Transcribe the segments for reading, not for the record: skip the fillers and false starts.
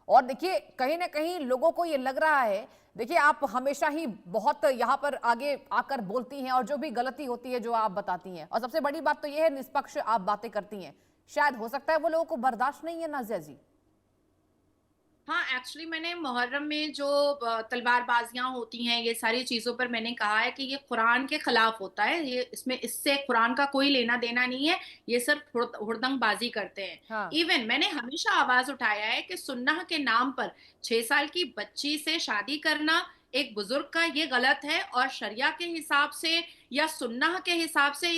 और देखिए कहीं ना कहीं लोगों को ये लग रहा है, देखिए आप हमेशा ही बहुत यहाँ पर आगे आकर बोलती हैं और जो भी गलती होती है जो आप बताती हैं, और सबसे बड़ी बात तो ये है निष्पक्ष आप बातें करती हैं। शायद हो सकता है वो लोगों को बर्दाश्त नहीं है नाज़िया जी। हाँ, एक्चुअली मैंने मुहर्रम में जो तलवारबाजियां होती हैं, ये सारी चीजों पर मैंने कहा है कि ये कुरान के खिलाफ होता है। ये इसमें इससे कुरान का कोई लेना देना नहीं है। ये सिर्फ हुड़दंगबाजी करते हैं। हाँ। इवन मैंने हमेशा आवाज उठाया है कि सुन्नह के नाम पर 6 साल की बच्ची से शादी करना एक बुजुर्ग का, ये गलत है। और शरिया के हिसाब से या सुन्नह के हिसाब से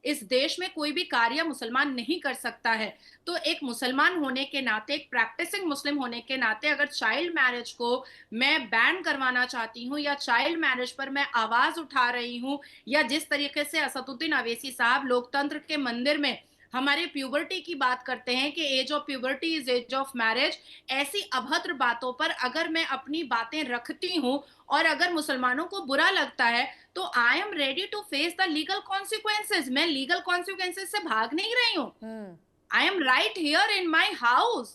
इस देश में कोई भी कार्य मुसलमान नहीं कर सकता है। तो एक मुसलमान होने के नाते, एक प्रैक्टिसिंग मुस्लिम होने के नाते, अगर चाइल्ड मैरिज को मैं बैन करवाना चाहती हूँ या चाइल्ड मैरिज पर मैं आवाज उठा रही हूँ, या जिस तरीके से असदुद्दीन अवैसी साहब लोकतंत्र के मंदिर में हमारे प्यूबर्टी की बात करते हैं कि age of puberty is age of marriage, ऐसी अभद्र बातों पर अगर मैं अपनी बातें रखती हूँ और अगर मुसलमानों को बुरा लगता है, तो I am ready to face the legal consequences. मैं लीगल कॉन्सिक्वेंसेज से भाग नहीं रही हूँ। Hmm. I am right here in my house.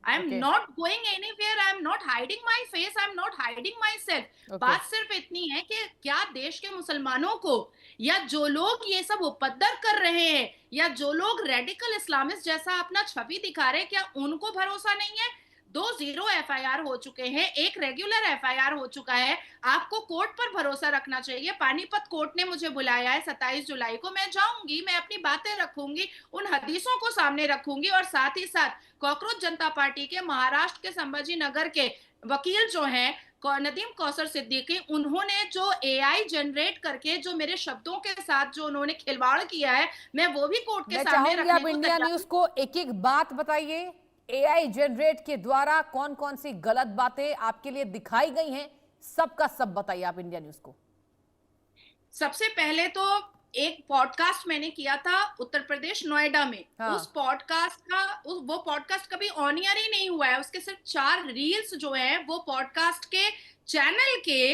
I am okay. not going anywhere. I am not hiding my face. I am not hiding myself. Okay. बात सिर्फ इतनी है कि क्या देश के मुसलमानों को, या जो लोग ये सब उपद्रव कर रहे हैं, या जो लोग रेडिकल इस्लामिस्ट जैसा अपना छवि दिखा रहे हैं, क्या उनको भरोसा नहीं है? 2 0 FIR हो चुके हैं, एक रेगुलर FIR हो चुका है। आपको कोर्ट पर भरोसा रखना चाहिए। पानीपत कोर्ट ने मुझे बुलाया है 27 जुलाई को। मैं जाऊंगी, मैं अपनी बातें रखूंगी, उन हदीसों को सामने रखूंगी, और साथ ही साथ कॉकरोच जनता पार्टी के महाराष्ट्र के संभाजी नगर के वकील जो हैं नदीम कौसर सिद्दीकी, उन्होंने जो AI जनरेट करके जो मेरे शब्दों के साथ जो उन्होंने खिलवाड़ किया है, मैं वो भी कोर्ट के मैं सामने चाहूंगी रखने आप को इंडिया तैयार न्यूज को एक एक बात बताइए। AI जनरेट के द्वारा कौन कौन सी गलत बातें आपके लिए दिखाई गई हैं, सबका सब बताइए आप इंडिया न्यूज को। सबसे पहले तो एक पॉडकास्ट मैंने किया था उत्तर प्रदेश नोएडा में। उस हाँ। पॉडकास्ट का वो पॉडकास्ट कभी ऑन एयर ही नहीं हुआ है। उसके सिर्फ 4 रील्स जो है वो पॉडकास्ट के चैनल के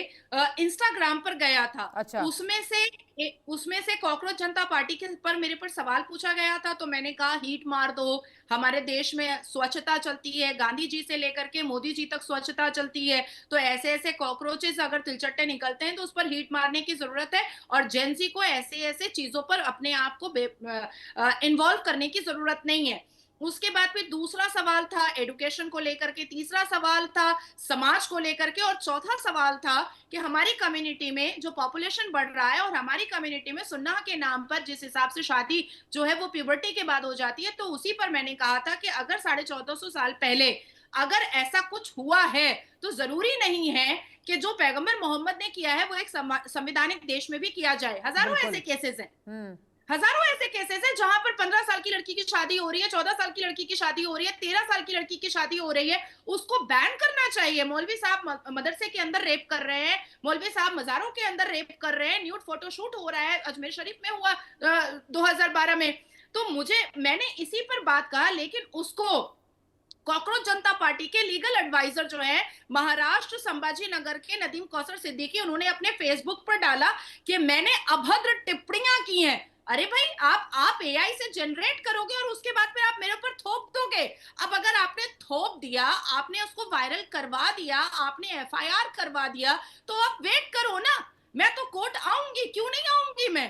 इंस्टाग्राम पर गया था। अच्छा। उसमें से कॉकरोच जनता पार्टी के पर मेरे पर सवाल पूछा गया था, तो मैंने कहा हीट मार दो। हमारे देश में स्वच्छता चलती है, गांधी जी से लेकर के मोदी जी तक स्वच्छता चलती है। तो ऐसे ऐसे कॉकरोचेस अगर तिलचट्टे निकलते हैं तो उस पर हीट मारने की जरूरत है, और जेंजी को ऐसे ऐसे चीजों पर अपने आप को इन्वॉल्व करने की जरूरत नहीं है। उसके बाद फिर दूसरा सवाल था एडुकेशन को लेकर के, तीसरा सवाल था समाज को लेकर के, और चौथा सवाल था कि हमारी कम्युनिटी में जो पॉपुलेशन बढ़ रहा है और हमारी कम्युनिटी में सुन्नह के नाम पर जिस हिसाब से शादी जो है वो प्यूबर्टी के बाद हो जाती है, तो उसी पर मैंने कहा था कि अगर 1450 साल पहले अगर ऐसा कुछ हुआ है, तो जरूरी नहीं है कि जो पैगंबर मोहम्मद ने किया है वो एक संवैधानिक देश में भी किया जाए। हजारों ऐसे बिल्कुल। केसेस हैं। हम्म। हजारों ऐसे केसेस हैं जहां पर 15 साल की लड़की की शादी हो रही है, 14 साल की लड़की की शादी हो रही है, 13 साल की लड़की की शादी हो रही है। उसको बैन करना चाहिए। मौलवी साहब मदरसे के अंदर रेप कर रहे हैं, मौलवी साहब मजारों के अंदर रेप कर रहे हैं, न्यूड फोटोशूट हो रहा है, अजमेर शरीफ में हुआ 2012 में। तो मैंने इसी पर बात कहा, लेकिन उसको कॉकरोच जनता पार्टी के लीगल एडवाइजर जो है महाराष्ट्र संभाजी नगर के नदीम कौसर सिद्दीकी, उन्होंने अपने फेसबुक पर डाला कि मैंने अभद्र टिप्पणियां की हैं। अरे भाई, आप AI से जनरेट करोगे और उसके बाद फिर आप मेरे ऊपर थोप दोगे। अब अगर आपने थोप दिया, आपने उसको वायरल करवा दिया, आपने FIR करवा दिया, तो आप वेट करो ना। मैं तो कोर्ट आऊंगी, क्यों नहीं आऊंगी? मैं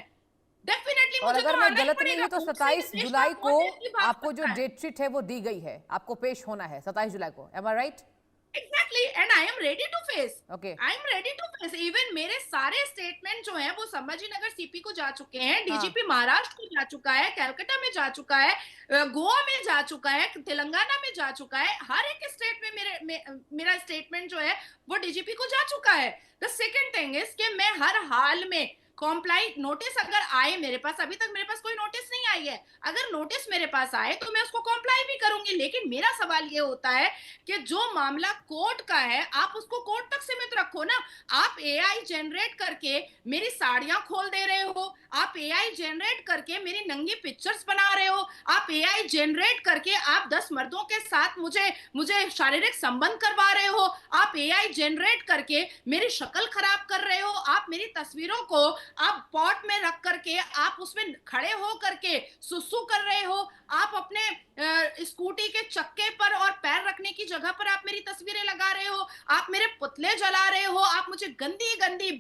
डेफिनेटली, और मुझे अगर तो मैं आना ही गलत नहीं पड़ेगा। हूं तो कोर्ट से 27 देश का जुलाई को कौन इसकी भाग आपको जो सकता है? डेट शीट है वो दी गई है, आपको पेश होना है 27 जुलाई को, am I right? Exactly, and I am ready to face. Okay. I am ready to face. Even मेरे सारे स्टेटमेंट जो हैं वो संभाजी नगर CP को जा चुके हैं, हाँ। DGP महाराष्ट्र को जा चुका है, कलकत्ता में जा चुका है, गोवा में जा चुका है, तेलंगाना में जा चुका है। हर एक स्टेट में मेरा स्टेटमेंट जो है वो DGP को जा चुका है। द सेकेंड थिंग इज कि मैं हर हाल में कॉम्प्लाई नोटिस अगर आए मेरे पास, अभी तक मेरे पास कोई नोटिस नहीं आई है, अगर नोटिस मेरे पास आए तो मैं उसको कॉम्प्लाई भी करूंगी। लेकिन मेरा सवाल ये होता है कि जो मामला कोर्ट का है, आप उसको कोर्ट तक सीमित रखो ना। आप AI जनरेट करके मेरी साड़ियां खोल दे रहे हो, आप AI जनरेट करके मेरी नंगी पिक्चर्स बना रहे हो, आप AI जनरेट करके आप 10 मर्दों के साथ मुझे शारीरिक संबंध करवा रहे हो, आप AI जनरेट करके मेरी शक्ल खराब कर रहे हो, आप मेरी तस्वीरों को आप पॉट में रख करके आप उसमें खड़े हो करके सुसु कर रहे हो, आप अपने स्कूटी के चक्के पर और पैर रखने की जगह पर आप मेरी तस्वीरें लगा रहे हो, आप मेरे पुतले जला रहे हो, आप मुझे गंदी गंदी